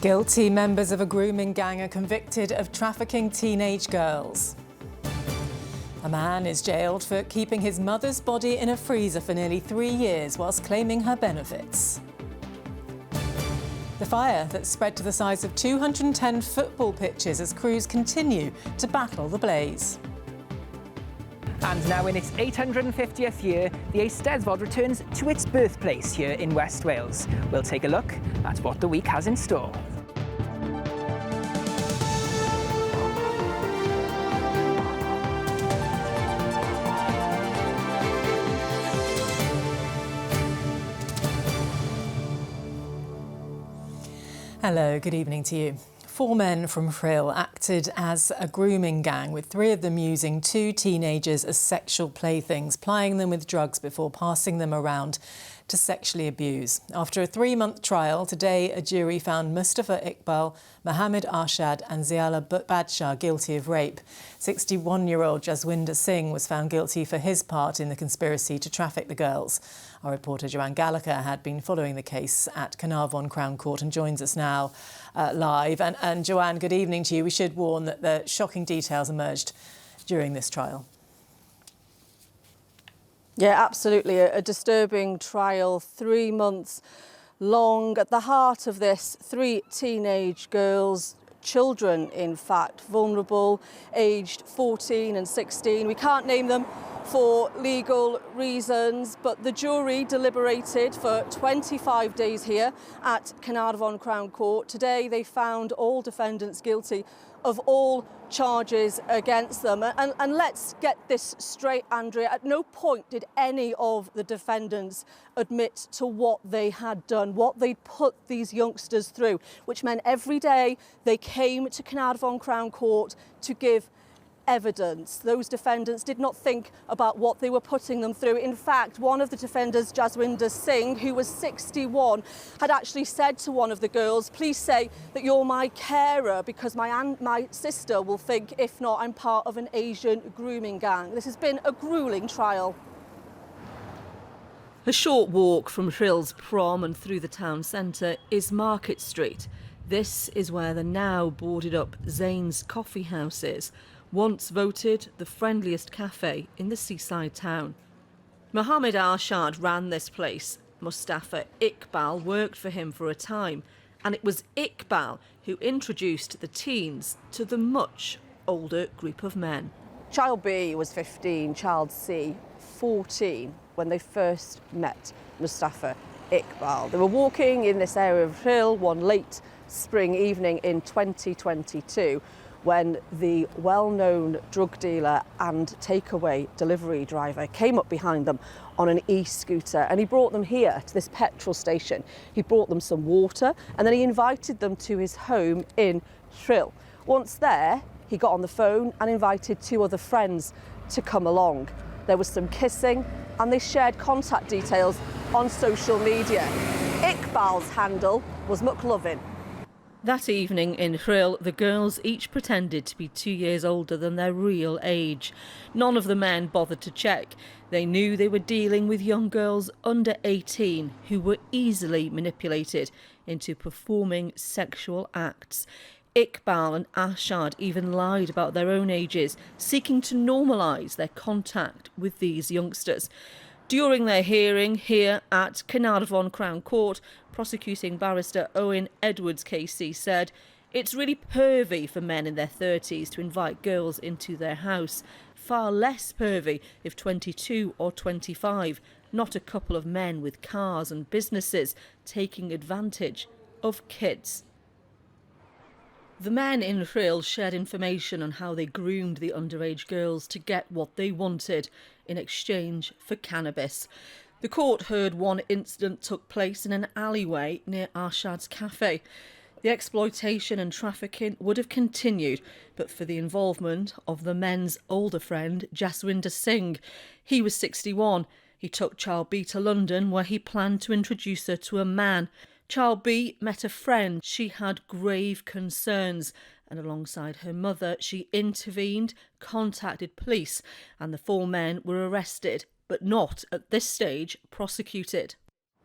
Guilty members of a grooming gang are convicted of trafficking teenage girls. A man is jailed for keeping his mother's body in a freezer for nearly 3 years whilst claiming her benefits. The fire that spread to the size of 210 football pitches as crews continue to battle the blaze. And now in its 850th year, the Eisteddfod returns to its birthplace here in West Wales. We'll take a look at what the week has in store. Hello, good evening to you. 4 men from Frill acted as a grooming gang, with 3 of them using 2 teenagers as sexual playthings, plying them with drugs before passing them around to sexually abuse. After a 3-month trial, today a jury found Mustafa Iqbal, Mohammed Arshad and Ziala Badshah guilty of rape. 61-year-old Jaswinder Singh was found guilty for his part in the conspiracy to traffic the girls. Our reporter Joanne Gallagher had been following the case at Caernarfon Crown Court and joins us now live. And Joanne, good evening to you. We should warn that the shocking details emerged during this trial. Yeah, absolutely. A disturbing trial, 3 months long. At the heart of this, 3 teenage girls, children in fact, vulnerable, aged 14 and 16. We can't name them for legal reasons, but the jury deliberated for 25 days here at Caernarfon Crown Court. Today they found all defendants guilty of all charges against them. And let's get this straight, Andrea. At no point did any of the defendants admit to what they had done, what they'd put these youngsters through, which meant every day they came to Caernarfon Crown Court to give evidence. Those defendants did not think about what they were putting them through. In fact, one of the defenders, Jaswinder Singh, who was 61, had actually said to one of the girls, "Please say that you're my carer, because my sister will think, if not, I'm part of an Asian grooming gang." This has been a gruelling trial. A short walk from Frill's prom and through the town centre is Market Street. This is where the now boarded up Zane's Coffee House is, once voted the friendliest cafe in the seaside town. Mohammed Arshad ran this place. Mustafa Iqbal worked for him for a time, and it was Iqbal who introduced the teens to the much older group of men. Child B was 15, child C 14 when they first met Mustafa Iqbal. They were walking in this area of Frill one late spring evening in 2022 when the well-known drug dealer and takeaway delivery driver came up behind them on an e-scooter, and he brought them here to this petrol station. He brought them some water and then he invited them to his home in Frill. Once there, he got on the phone and invited 2 other friends to come along. There was some kissing and they shared contact details on social media. Iqbal's handle was McLovin. That evening in Frill, the girls each pretended to be 2 years older than their real age. None of the men bothered to check. They knew they were dealing with young girls under 18 who were easily manipulated into performing sexual acts. Iqbal and Arshad even lied about their own ages, seeking to normalise their contact with these youngsters. During their hearing here at Caernarfon Crown Court, prosecuting barrister Owen Edwards KC said, "It's really pervy for men in their 30s to invite girls into their house. Far less pervy if 22 or 25, not a couple of men with cars and businesses taking advantage of kids." The men in Frill shared information on how they groomed the underage girls to get what they wanted in exchange for cannabis. The court heard one incident took place in an alleyway near Arshad's cafe. The exploitation and trafficking would have continued, but for the involvement of the men's older friend, Jaswinder Singh. He was 61. He took child B to London, where he planned to introduce her to a man. Child B met a friend. She had grave concerns, and alongside her mother, she intervened, contacted police, and the 4 men were arrested, but not at this stage prosecuted.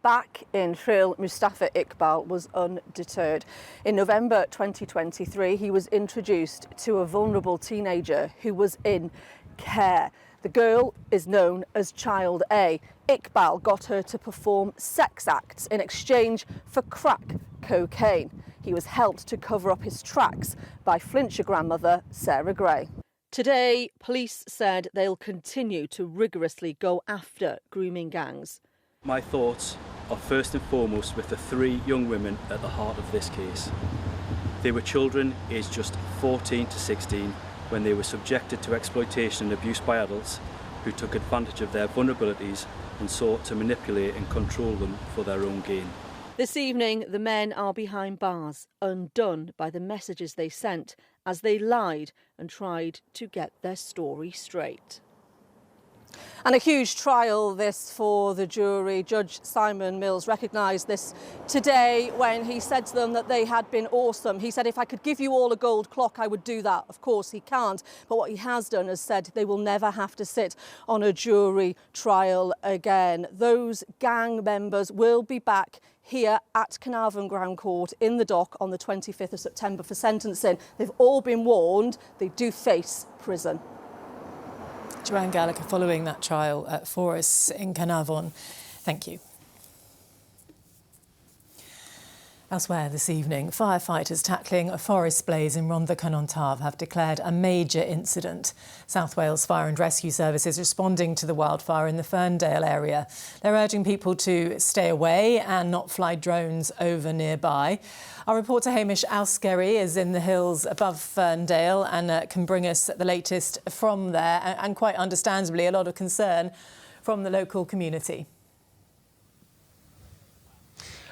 back in Rhyl, Mustafa Iqbal was undeterred. In November 2023, he was introduced to a vulnerable teenager who was in care. The girl is known as Child A. Iqbal got her to perform sex acts in exchange for crack cocaine. He was helped to cover up his tracks by Flintshire grandmother Sarah Gray. Today, police said they'll continue to rigorously go after grooming gangs. My thoughts are first and foremost with the 3 young women at the heart of this case. They were children aged just 14 to 16 when they were subjected to exploitation and abuse by adults who took advantage of their vulnerabilities and sought to manipulate and control them for their own gain. This evening, the men are behind bars, undone by the messages they sent as they lied and tried to get their story straight. And a huge trial this for the jury. Judge Simon Mills recognised this today when he said to them that they had been awesome. He said, if I could give you all a gold clock, I would do that. Of course, he can't. But what he has done is said they will never have to sit on a jury trial again. Those gang members will be back here at Carnarvon Crown Court in the dock on the 25th of September for sentencing. They've all been warned. They do face prison. Joanne Gallagher following that trial for us in Carnarvon. Thank you. Elsewhere this evening, firefighters tackling a forest blaze in Rhondda Cynon Taf have declared a major incident. South Wales Fire and Rescue Services responding to the wildfire in the Ferndale area. They're urging people to stay away and not fly drones over nearby. Our reporter Hamish Alskerry is in the hills above Ferndale and can bring us the latest from there, and quite understandably a lot of concern from the local community.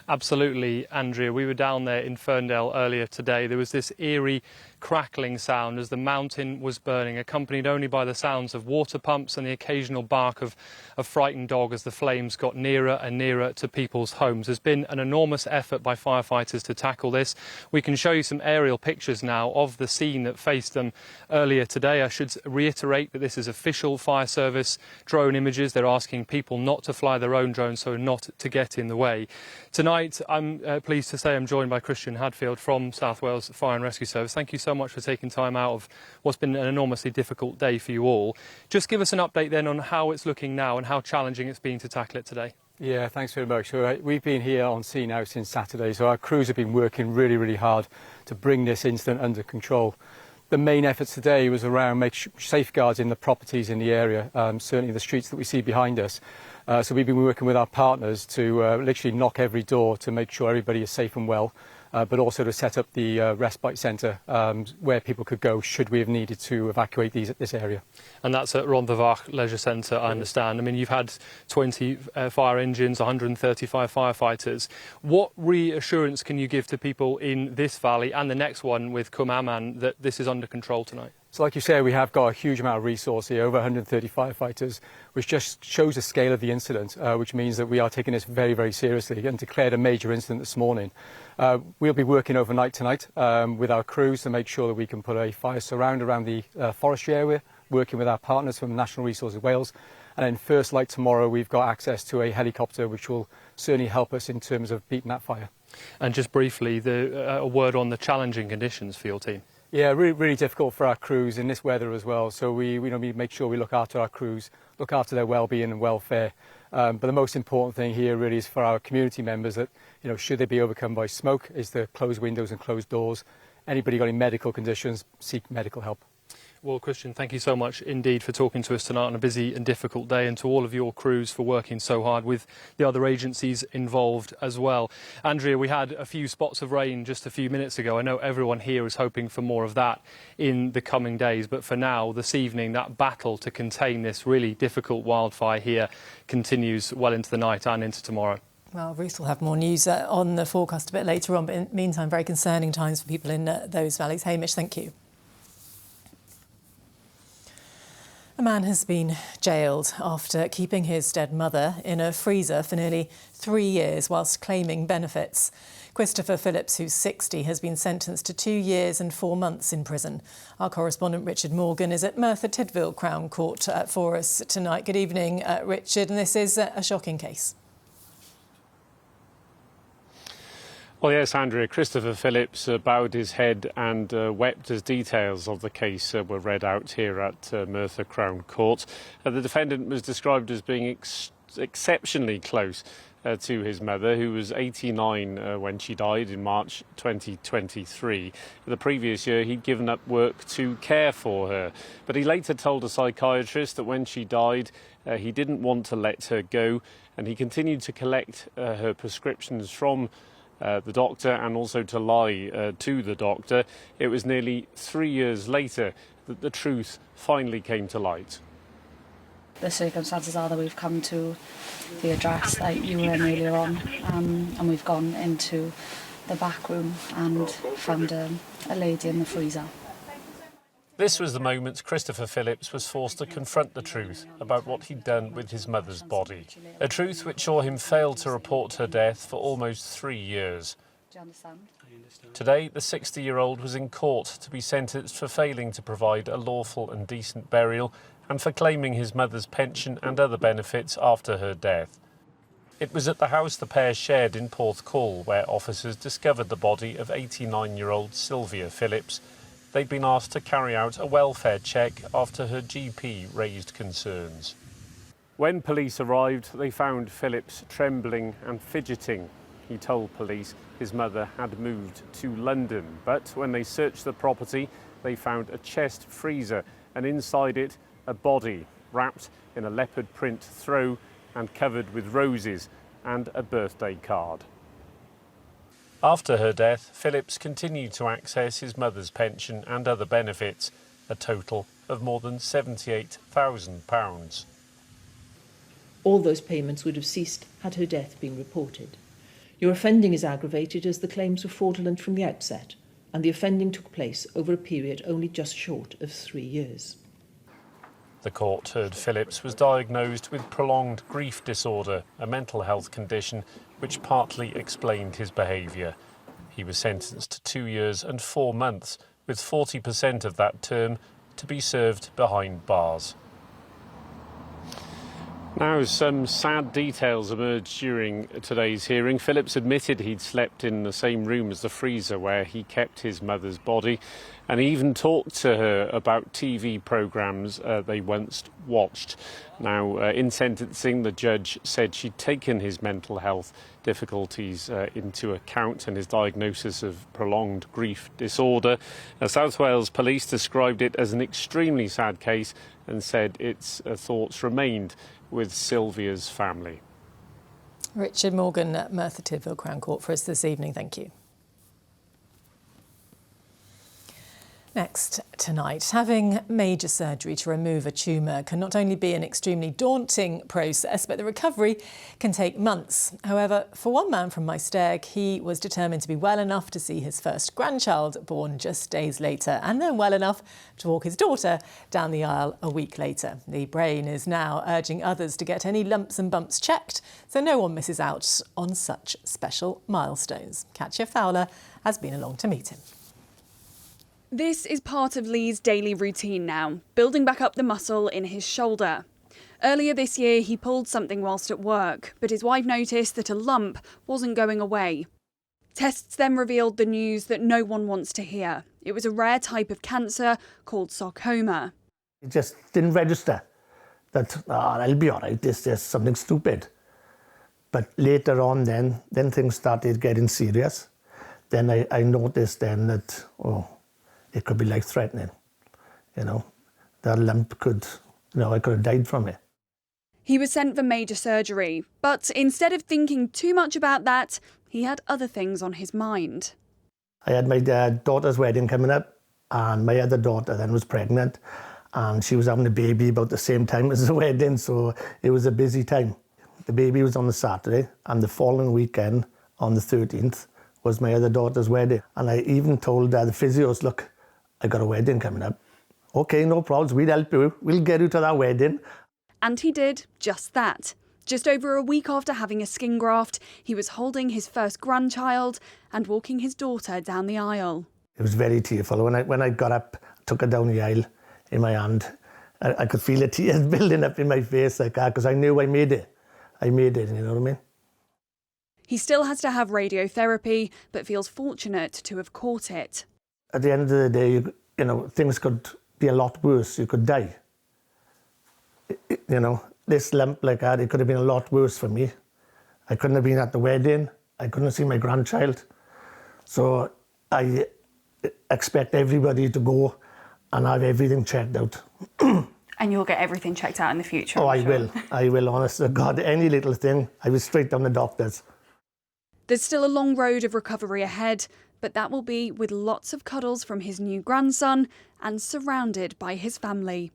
Absolutely, Andrea. We were down there in Ferndale earlier today. There was this eerie crackling sound as the mountain was burning, accompanied only by the sounds of water pumps and the occasional bark of a frightened dog as the flames got nearer and nearer to people's homes. There's been an enormous effort by firefighters to tackle this. We can show you some aerial pictures now of the scene that faced them earlier today. I should reiterate that this is official fire service drone images. They're asking people not to fly their own drones, so not to get in the way. Tonight, I'm pleased to say I'm joined by Christian Hadfield from South Wales Fire and Rescue Service. Thank you so much for taking time out of what's been an enormously difficult day for you all. Just give us an update then on how it's looking now and how challenging it's been to tackle it today. Yeah, thanks very much. So, we've been here on scene now since Saturday, so our crews have been working really, really hard to bring this incident under control. The main efforts today was around safeguards in the properties in the area, certainly the streets that we see behind us. So we've been working with our partners to literally knock every door to make sure everybody is safe and well, but also to set up the respite centre where people could go should we have needed to evacuate this area. And that's at Rhondda Leisure Centre, I understand. I mean, you've had 20 fire engines, 135 firefighters. What reassurance can you give to people in this valley and the next one with Cwm Aman that this is under control tonight? So like you say, we have got a huge amount of resource here, over 130 firefighters, which just shows the scale of the incident, which means that we are taking this very, very seriously and declared a major incident this morning. We'll be working overnight tonight with our crews to make sure that we can put a fire surround around the forestry area, working with our partners from National Resources Wales. And then first light tomorrow, we've got access to a helicopter, which will certainly help us in terms of beating that fire. And just briefly, a word on the challenging conditions for your team. Yeah, really, really difficult for our crews in this weather as well. So we make sure we look after our crews, look after their well-being and welfare. But the most important thing here really is for our community members that, should they be overcome by smoke, is to close windows and close doors. Anybody got any medical conditions, seek medical help. Well, Christian, thank you so much indeed for talking to us tonight on a busy and difficult day, and to all of your crews for working so hard with the other agencies involved as well. Andrea, we had a few spots of rain just a few minutes ago. I know everyone here is hoping for more of that in the coming days, but for now, this evening, that battle to contain this really difficult wildfire here continues well into the night and into tomorrow. Well, Ruth will have more news on the forecast a bit later on, but in the meantime, very concerning times for people in those valleys. Hamish, thank you. A man has been jailed after keeping his dead mother in a freezer for nearly 3 years whilst claiming benefits. Christopher Phillips, who's 60, has been sentenced to 2 years and 4 months in prison. Our correspondent Richard Morgan is at Merthyr Tydfil Crown Court for us tonight. Good evening, Richard, and this is a shocking case. Well, yes, Andrea, Christopher Phillips bowed his head and wept as details of the case were read out here at Merthyr Crown Court. The defendant was described as being exceptionally close to his mother, who was 89 when she died in March 2023. The previous year, he'd given up work to care for her. But he later told a psychiatrist that when she died, he didn't want to let her go, and he continued to collect her prescriptions from the doctor and also to lie to the doctor. It was nearly 3 years later that the truth finally came to light. The circumstances are that we've come to the address that you were in earlier on, and we've gone into the back room and found a lady in the freezer. This was the moment Christopher Phillips was forced to confront the truth about what he'd done with his mother's body. A truth which saw him fail to report her death for almost 3 years. Do you understand? Today, the 60-year-old was in court to be sentenced for failing to provide a lawful and decent burial and for claiming his mother's pension and other benefits after her death. It was at the house the pair shared in Porthcawl where officers discovered the body of 89-year-old Sylvia Phillips. They'd been asked to carry out a welfare check after her GP raised concerns. When police arrived, they found Phillips trembling and fidgeting. He told police his mother had moved to London, but when they searched the property, they found a chest freezer and inside it a body wrapped in a leopard print throw and covered with roses and a birthday card. After her death, Phillips continued to access his mother's pension and other benefits, a total of more than £78,000. All those payments would have ceased had her death been reported. Your offending is aggravated as the claims were fraudulent from the outset, and the offending took place over a period only just short of 3 years. The court heard Phillips was diagnosed with prolonged grief disorder, a mental health condition which partly explained his behaviour. He was sentenced to 2 years and 4 months, with 40% of that term to be served behind bars. Now, some sad details emerged during today's hearing. Phillips admitted he'd slept in the same room as the freezer where he kept his mother's body, and he even talked to her about TV programmes they once watched. Now, in sentencing, the judge said she'd taken his mental health difficulties into account and his diagnosis of prolonged grief disorder. South Wales Police described it as an extremely sad case and said its thoughts remained with Sylvia's family. Richard Morgan at Merthyr Crown Court for us this evening. Thank you. Next tonight, having major surgery to remove a tumour can not only be an extremely daunting process, but the recovery can take months. However, for one man from Eisteddfod, he was determined to be well enough to see his first grandchild born just days later, and then well enough to walk his daughter down the aisle a week later. The brain is now urging others to get any lumps and bumps checked, so no one misses out on such special milestones. Katja Fowler has been along to meet him. This is part of Lee's daily routine now, building back up the muscle in his shoulder. Earlier this year, he pulled something whilst at work, but his wife noticed that a lump wasn't going away. Tests then revealed the news that no one wants to hear. It was a rare type of cancer called sarcoma. It just didn't register that, I'll be all right, this is something stupid. But later on then things started getting serious. Then I noticed then that, it could be life-threatening, That lump could, I could have died from it. He was sent for major surgery, but instead of thinking too much about that, he had other things on his mind. I had my daughter's wedding coming up, and my other daughter then was pregnant, and she was having a baby about the same time as the wedding, so it was a busy time. The baby was on the Saturday, and the following weekend, on the 13th, was my other daughter's wedding. And I even told the physios, look, I got a wedding coming up. OK, no problems, we'll help you. We'll get you to that wedding. And he did just that. Just over a week after having a skin graft, he was holding his first grandchild and walking his daughter down the aisle. It was very tearful. When I got up, took her down the aisle in my hand, I could feel the tears building up in my face like that, because I knew I made it. I made it, you know what I mean? He still has to have radiotherapy, but feels fortunate to have caught it. At the end of the day, you know, things could be a lot worse. You could die. You know, this lump like that, it could have been a lot worse for me. I couldn't have been at the wedding. I couldn't have seen my grandchild. So I expect everybody to go and have everything checked out. And you'll get everything checked out in the future? Oh, I will. I will, honest to God. Any little thing, I will straight down the doctor's. There's still a long road of recovery ahead, but that will be with lots of cuddles from his new grandson and surrounded by his family.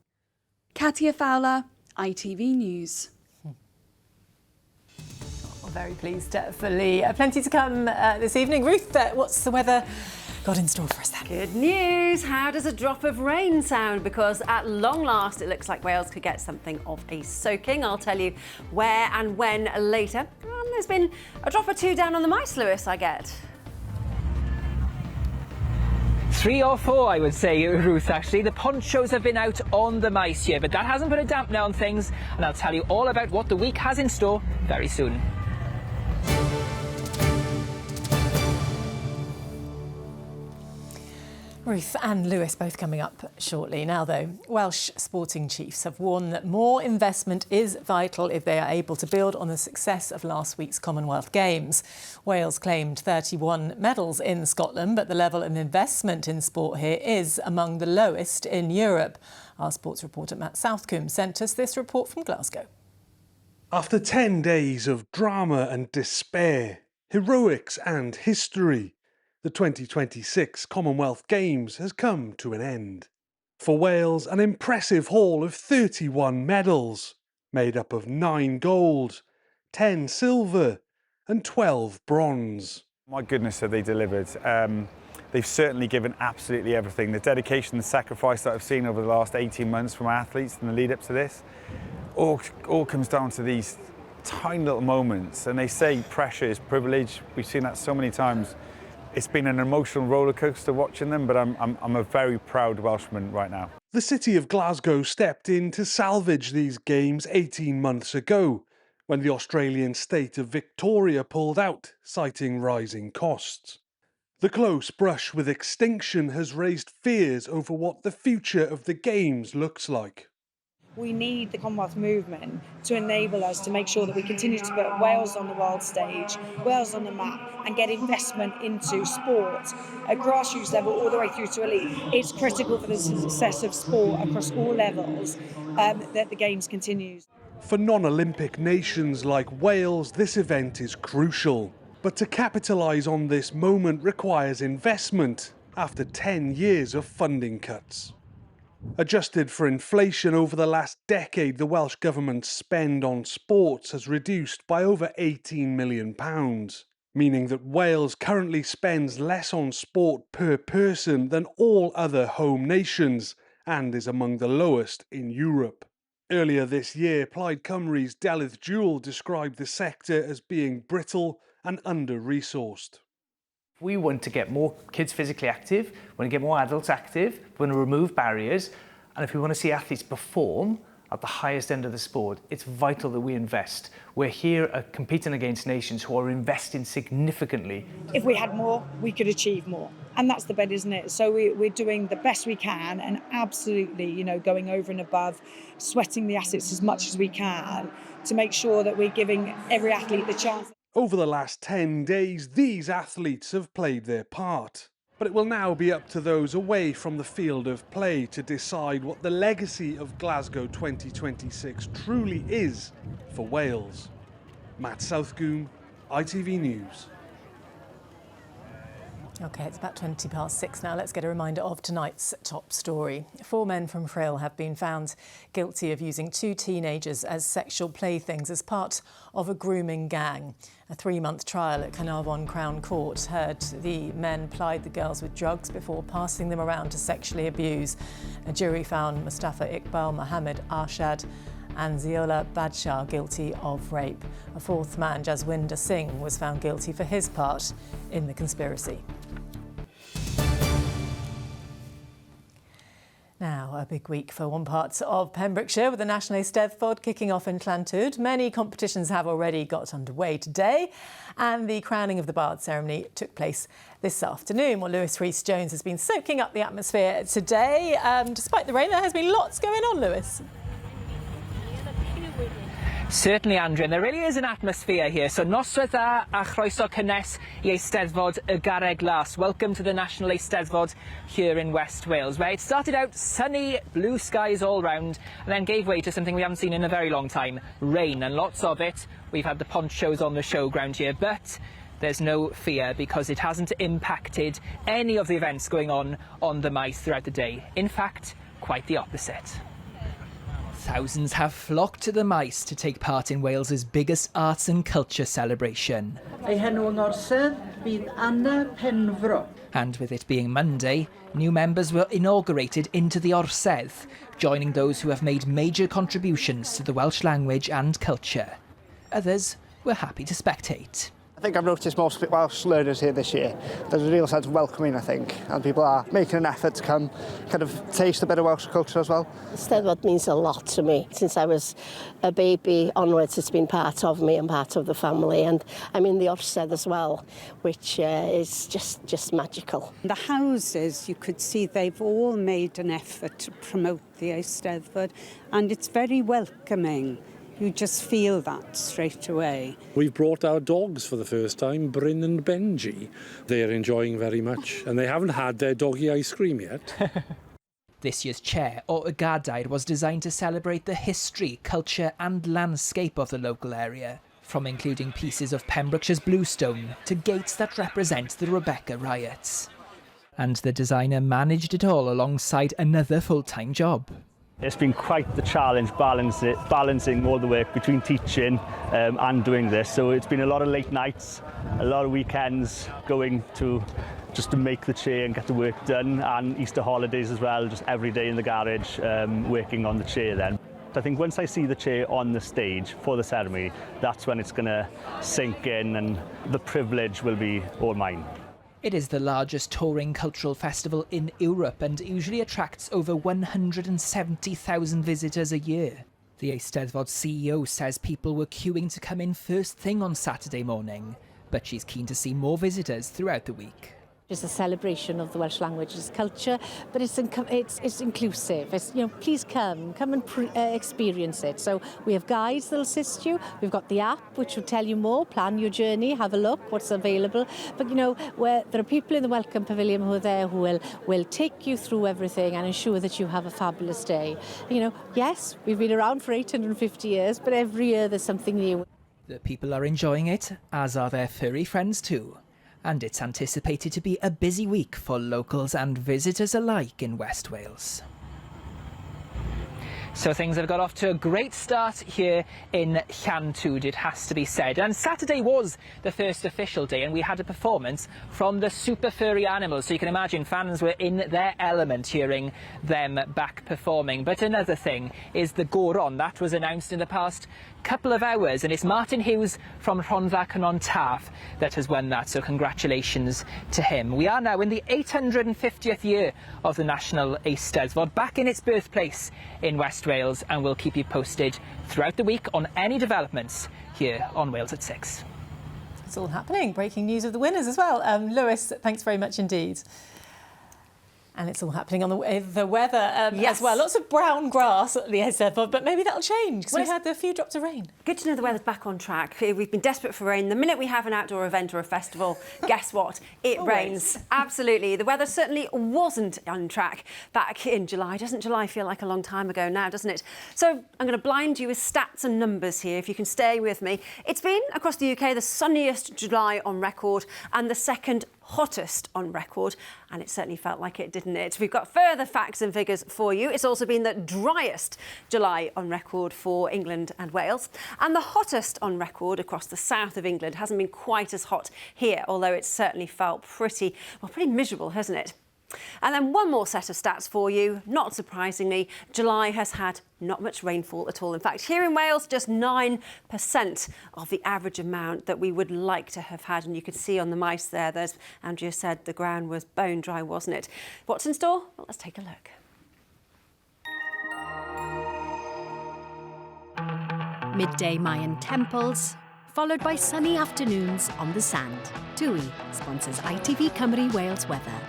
Katia Fowler, ITV News. Very pleased for Lee. Plenty to come this evening. Ruth, what's the weather got in store for us then? Good news. How does a drop of rain sound? Because at long last, it looks like Wales could get something of a soaking. I'll tell you where and when later. And there's been a drop or two down on the mice, Lewis, I get. 3 or 4, I would say, Ruth, actually. The ponchos have been out on the mice here, but that hasn't put a dampener on things, and I'll tell you all about what the week has in store very soon. Ruth and Lewis both coming up shortly. Now, though, Welsh sporting chiefs have warned that more investment is vital if they are able to build on the success of last week's Commonwealth Games. Wales claimed 31 medals in Scotland, but the level of investment in sport here is among the lowest in Europe. Our sports reporter Matt Southcombe sent us this report from Glasgow. After 10 days of drama and despair, heroics and history, the 2026 Commonwealth Games has come to an end. For Wales, an impressive haul of 31 medals, made up of 9 gold, 10 silver and 12 bronze. My goodness, have they delivered. They've certainly given absolutely everything. The dedication and sacrifice that I've seen over the last 18 months from our athletes in the lead up to this, all comes down to these tiny little moments. And they say pressure is privilege. We've seen that so many times. It's been an emotional roller coaster watching them, but I'm a very proud Welshman right now. The city of Glasgow stepped in to salvage these games 18 months ago, when the Australian state of Victoria pulled out, citing rising costs. The close brush with extinction has raised fears over what the future of the games looks like. We need the Commonwealth movement to enable us to make sure that we continue to put Wales on the world stage, Wales on the map, and get investment into sport at grassroots level all the way through to elite. It's critical for the success of sport across all levels that the Games continues. For non-Olympic nations like Wales, this event is crucial. But to capitalise on this moment requires investment after 10 years of funding cuts. Adjusted for inflation over the last decade, the Welsh Government's spend on sports has reduced by over £18 million, meaning that Wales currently spends less on sport per person than all other home nations and is among the lowest in Europe. Earlier this year, Plaid Cymru's Delyth Jewell described the sector as being brittle and under-resourced. We want to get more kids physically active, we want to get more adults active, we want to remove barriers, and if we want to see athletes perform at the highest end of the sport, it's vital that we invest. We're here competing against nations who are investing significantly. If we had more, we could achieve more. And that's the bet, isn't it? So we're doing the best we can and absolutely, going over and above, sweating the assets as much as we can to make sure that we're giving every athlete the chance. Over the last 10 days, these athletes have played their part. But it will now be up to those away from the field of play to decide what the legacy of Glasgow 2026 truly is for Wales. Matt Southcombe, ITV News. OK, it's about 6:20 now. Let's get a reminder of tonight's top story. 4 men from Frill have been found guilty of using 2 teenagers as sexual playthings as part of a grooming gang. A 3-month trial at Carnarvon Crown Court heard the men plied the girls with drugs before passing them around to sexually abuse. A jury found Mustafa Iqbal, Mohammed Arshad and Ziola Badshah guilty of rape. A 4th man, Jaswinder Singh, was found guilty for his part in the conspiracy. Now, Well, a big week for one part of Pembrokeshire with the National Eisteddfod kicking off in Llantwd. Many competitions have already got underway today and the crowning of the Bard ceremony took place this afternoon. Well, Lewis Rhys-Jones has been soaking up the atmosphere today. Despite the rain, there has been lots going on, Lewis. Certainly, Andrea, there really is an atmosphere here. So, noswaith dda a chroeso cynnes I Eisteddfod y Garreg Las. Welcome to the National Eisteddfod here in West Wales, where it started out sunny, blue skies all round, and then gave way to something we haven't seen in a very long time, rain, and lots of it. We've had the ponchos on the showground here, but there's no fear because it hasn't impacted any of the events going on the maes throughout the day. In fact, quite the opposite. Thousands have flocked to the maes to take part in Wales's biggest arts and culture celebration. Ei henw yng ngorsedd bydd Anna Penfro. And with it being Monday, new members were inaugurated into the orsedd, joining those who have made major contributions to the Welsh language and culture. Others were happy to spectate. I think I've noticed most Welsh learners here this year. There's a real sense of welcoming, I think, and people are making an effort to come kind of taste a bit of Welsh culture as well. Eisteddfod means a lot to me. Since I was a baby onwards, it's been part of me and part of the family, and I'm in the orsedd as well, which is just magical. The houses, you could see they've all made an effort to promote the Eisteddfod, and it's very welcoming. You just feel that straight away. We've brought our dogs for the first time, Bryn and Benji. They're enjoying very much, and they haven't had their doggy ice cream yet. This year's chair, or y Gadair, was designed to celebrate the history, culture and landscape of the local area, from including pieces of Pembrokeshire's bluestone to gates that represent the Rebecca riots. And the designer managed it all alongside another full-time job. It's been quite the challenge balancing all the work between teaching and doing this. So it's been a lot of late nights, a lot of weekends going to just to make the chair and get the work done, and Easter holidays as well, just every day in the garage working on the chair then. I think once I see the chair on the stage for the ceremony, that's when it's going to sink in and the privilege will be all mine. It is the largest touring cultural festival in Europe and usually attracts over 170,000 visitors a year. The Eisteddfod CEO says people were queuing to come in first thing on Saturday morning, but she's keen to see more visitors throughout the week. It's a celebration of the Welsh language's culture, but it's inclusive. It's, please come and experience it. So we have guides that'll assist you. We've got the app, which will tell you more, plan your journey, have a look, what's available. But, where there are people in the Welcome Pavilion who are there who will take you through everything and ensure that you have a fabulous day. Yes, we've been around for 850 years, but every year there's something new. The people are enjoying it, as are their furry friends too. And it's anticipated to be a busy week for locals and visitors alike in West Wales. So things have got off to a great start here in Llantwd, it has to be said. And Saturday was the first official day and we had a performance from the super furry animals. So you can imagine fans were in their element hearing them back performing. But another thing is the Goron. That was announced in the past couple of hours and it's Martin Hughes from Rhondda Cynon Taf that has won that, so congratulations to him. We are now in the 850th year of the National Eisteddfod, back in its birthplace in West Wales, and we'll keep you posted throughout the week on any developments here on Wales at 6. It's all happening. Breaking news of the winners as well. Lewis, thanks very much indeed. And it's all happening on the weather as well. Lots of brown grass at the Eisteddfod, but maybe that'll change because we had a few drops of rain. Good to know the weather's back on track. We've been desperate for rain. The minute we have an outdoor event or a festival, guess what? It rains. Absolutely. The weather certainly wasn't on track back in July. Doesn't July feel like a long time ago now, doesn't it? So I'm going to blind you with stats and numbers here, if you can stay with me. It's been, across the UK, the sunniest July on record and the second hottest on record, and it certainly felt like it, didn't it? We've got further facts and figures for you. It's also been the driest July on record for England and Wales, and the hottest on record across the south of England. Hasn't been quite as hot here, although it's certainly felt pretty miserable, hasn't it? And then one more set of stats for you. Not surprisingly, July has had not much rainfall at all. In fact, here in Wales, just 9% of the average amount that we would like to have had. And you could see on the mice there, as Andrea said, the ground was bone dry, wasn't it? What's in store? Well, let's take a look. midday Mayan temples, followed by sunny afternoons on the sand. TUI sponsors ITV Cymru Wales weather.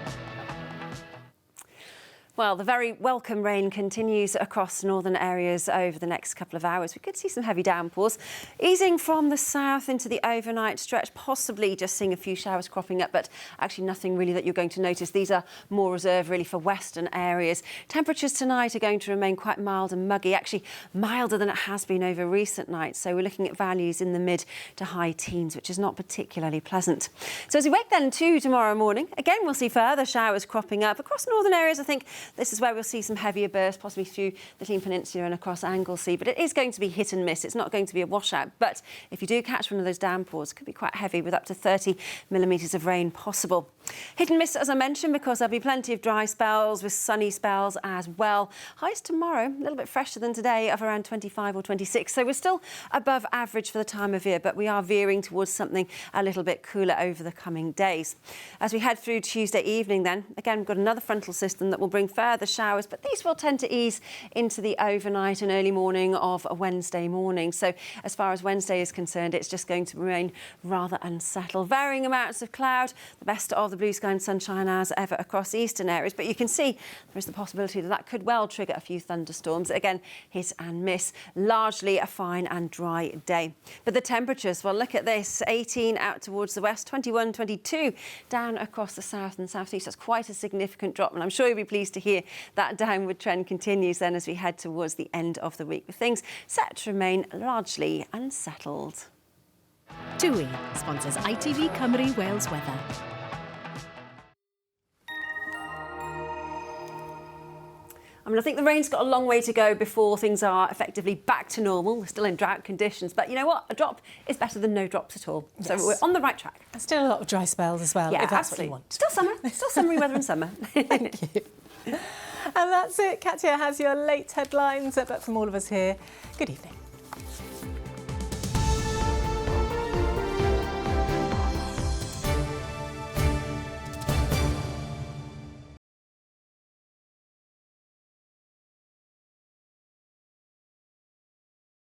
Well, the very welcome rain continues across northern areas over the next couple of hours. We could see some heavy downpours, easing from the south into the overnight stretch, possibly just seeing a few showers cropping up, but actually nothing really that you're going to notice. These are more reserved really for western areas. Temperatures tonight are going to remain quite mild and muggy, actually milder than it has been over recent nights. So we're looking at values in the mid to high teens, which is not particularly pleasant. So as we wake then to tomorrow morning, again, we'll see further showers cropping up across northern areas. I think this is where we'll see some heavier bursts, possibly through the Clean Peninsula and across Anglesey, but it is going to be hit and miss. It's not going to be a washout, but if you do catch one of those downpours, it could be quite heavy with up to 30 millimetres of rain possible. Hit and miss, as I mentioned, because there'll be plenty of dry spells with sunny spells as well. Highs tomorrow, a little bit fresher than today, of around 25 or 26, so we're still above average for the time of year, but we are veering towards something a little bit cooler over the coming days. As we head through Tuesday evening then, again, we've got another frontal system that will bring further showers, but these will tend to ease into the overnight and early morning of Wednesday morning. So as far as Wednesday is concerned, it's just going to remain rather unsettled. Varying amounts of cloud, the best of the blue sky and sunshine as ever across eastern areas, but you can see there is the possibility that that could well trigger a few thunderstorms. Again, hit and miss. Largely a fine and dry day. But the temperatures, well, look at this. 18 out towards the west, 21, 22 down across the south and southeast. That's quite a significant drop, and I'm sure you'll be pleased to hear that downward trend continues then as we head towards the end of the week, with things set to remain largely unsettled. TUI sponsors ITV Cymru Wales weather. I mean, I think the rain's got a long way to go before things are effectively back to normal. We're still in drought conditions, but you know what? A drop is better than no drops at all. Yes. So we're on the right track. There's still a lot of dry spells as well, yeah, if that's absolutely. what you want. Still summer. Still summery weather in summer. Thank you. And that's it. Katya has your late headlines, but from all of us here, good evening.